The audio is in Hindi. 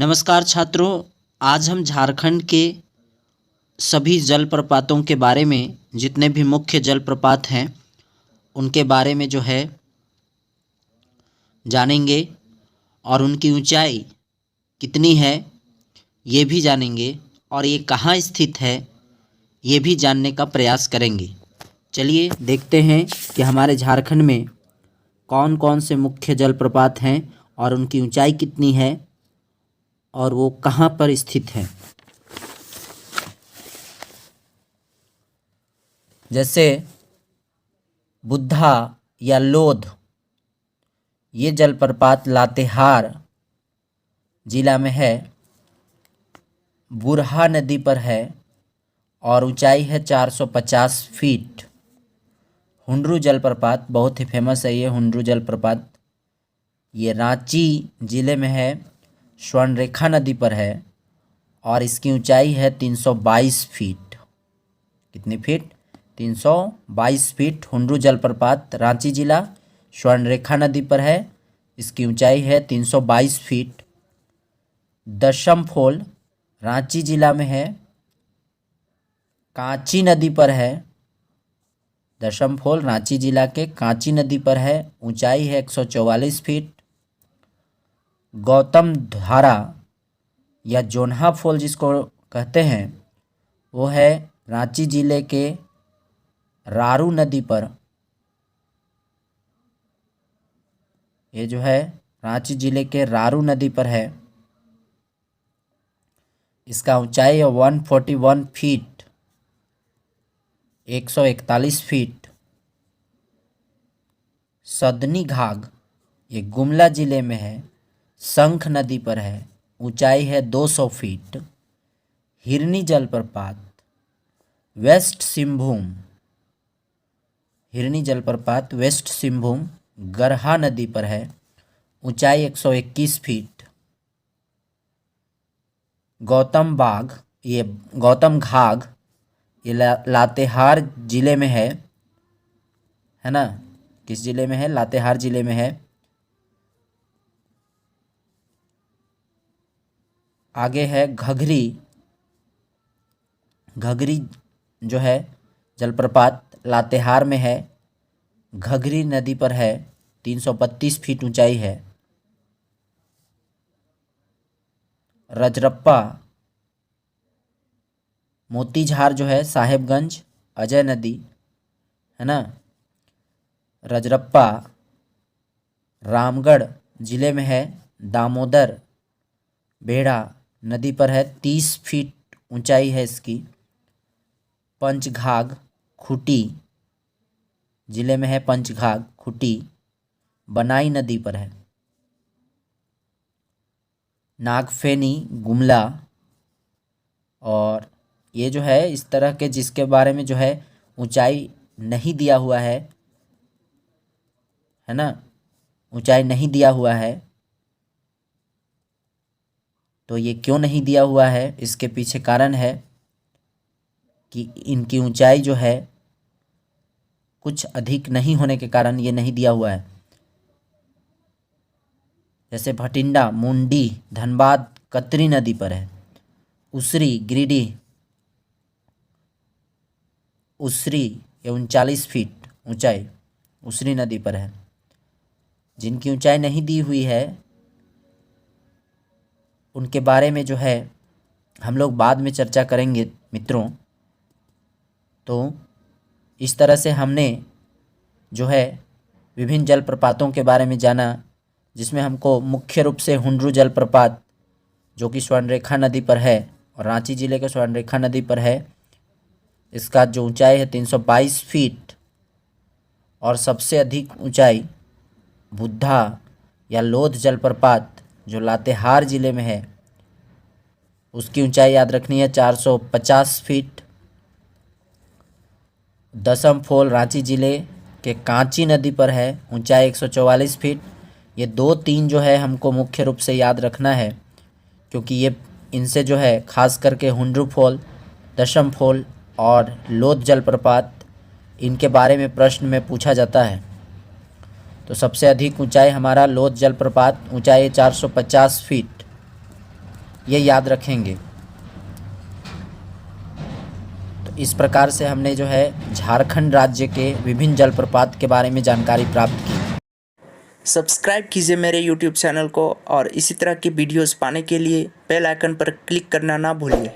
नमस्कार छात्रों, आज हम झारखंड के सभी जलप्रपातों के बारे में, जितने भी मुख्य जलप्रपात हैं उनके बारे में जो है जानेंगे और उनकी ऊंचाई कितनी है ये भी जानेंगे और ये कहाँ स्थित है ये भी जानने का प्रयास करेंगे। चलिए देखते हैं कि हमारे झारखंड में कौन कौन से मुख्य जलप्रपात हैं और उनकी ऊंचाई कितनी है और वो कहाँ पर स्थित है। जैसे बुद्धा या लोध, ये जलप्रपात लातेहार जिला में है, बुरहा नदी पर है और ऊंचाई है 450 फीट। हुंडरू जलप्रपात बहुत ही फेमस है, ये हुंडरू जलप्रपात ये रांची जिले में है, स्वर्णरेखा नदी पर है और इसकी ऊंचाई है 322 फीट। कितनी फीट? 322 फीट। हुंडरू जलप्रपात रांची जिला स्वर्णरेखा नदी पर है, इसकी ऊंचाई है 322 फीट। दशम फॉल रांची जिला में है, कांची नदी पर है। दशम फॉल रांची जिला के कांची नदी पर है, ऊंचाई है 144 फीट। गौतम धारा या जोन्हा फॉल जिसको कहते हैं वो है रांची जिले के रारू नदी पर। ये जो है रांची जिले के रारू नदी पर है, इसका ऊंचाई है 141 फीट, 141 फीट। सदनी घाघ ये गुमला जिले में है, शंख नदी पर है, ऊंचाई है 200 फीट। हिरनी जलप्रपात वेस्ट सिंहभूम, हिरनी जलप्रपात वेस्ट सिंहभूम गरहा नदी पर है, ऊंचाई 121 फीट। गौतम घाघ ये लातेहार जिले में है ना? किस जिले में है? लातेहार जिले में है। आगे है घघरी जो है जलप्रपात लातेहार में है, घघरी नदी पर है, 332 फीट ऊंचाई है। रजरप्पा मोतीझार जो है साहेबगंज अजय नदी है ना? रजरप्पा रामगढ़ जिले में है, दामोदर बेड़ा नदी पर है, 30 फीट ऊंचाई है इसकी। पंचघाघ खूंटी जिले में है, पंचघाघ खूंटी बनाई नदी पर है। नागफेनी गुमला, और ये जो है इस तरह के जिसके बारे में जो है ऊंचाई नहीं दिया हुआ है ना? ऊंचाई नहीं दिया हुआ है, तो ये क्यों नहीं दिया हुआ है? इसके पीछे कारण है कि इनकी ऊंचाई जो है कुछ अधिक नहीं होने के कारण ये नहीं दिया हुआ है। जैसे भटिंडा मुंडी धनबाद कतरी नदी पर है। उसरी गिरिडीह उसरी ये 39 फीट ऊंचाई उसरी नदी पर है। जिनकी ऊंचाई नहीं दी हुई है उनके बारे में जो है हम लोग बाद में चर्चा करेंगे मित्रों। तो इस तरह से हमने जो है विभिन्न जलप्रपातों के बारे में जाना, जिसमें हमको मुख्य रूप से हुंडरू जलप्रपात जो कि स्वर्णरेखा नदी पर है और रांची जिले के स्वर्णरेखा नदी पर है, इसका जो ऊंचाई है 322 फीट। और सबसे अधिक ऊंचाई बुद्धा या लोध जलप्रपात जो लातेहार जिले में है, उसकी ऊंचाई याद रखनी है 450 फीट। दशम फॉल रांची जिले के कांची नदी पर है, ऊंचाई 144 फीट। ये 2-3 जो है हमको मुख्य रूप से याद रखना है, क्योंकि ये इनसे जो है खास करके हुंडरू फॉल, दशम फॉल और लोध जलप्रपात, इनके बारे में प्रश्न में पूछा जाता है। तो सबसे अधिक ऊंचाई हमारा लोध जलप्रपात, ऊंचाई 450 फीट। ये याद रखेंगे। तो इस प्रकार से हमने जो है झारखंड राज्य के विभिन्न जलप्रपात के बारे में जानकारी प्राप्त की। सब्सक्राइब कीजिए मेरे YouTube चैनल को और इसी तरह की वीडियोस पाने के लिए बेल आइकन पर क्लिक करना ना भूलिए।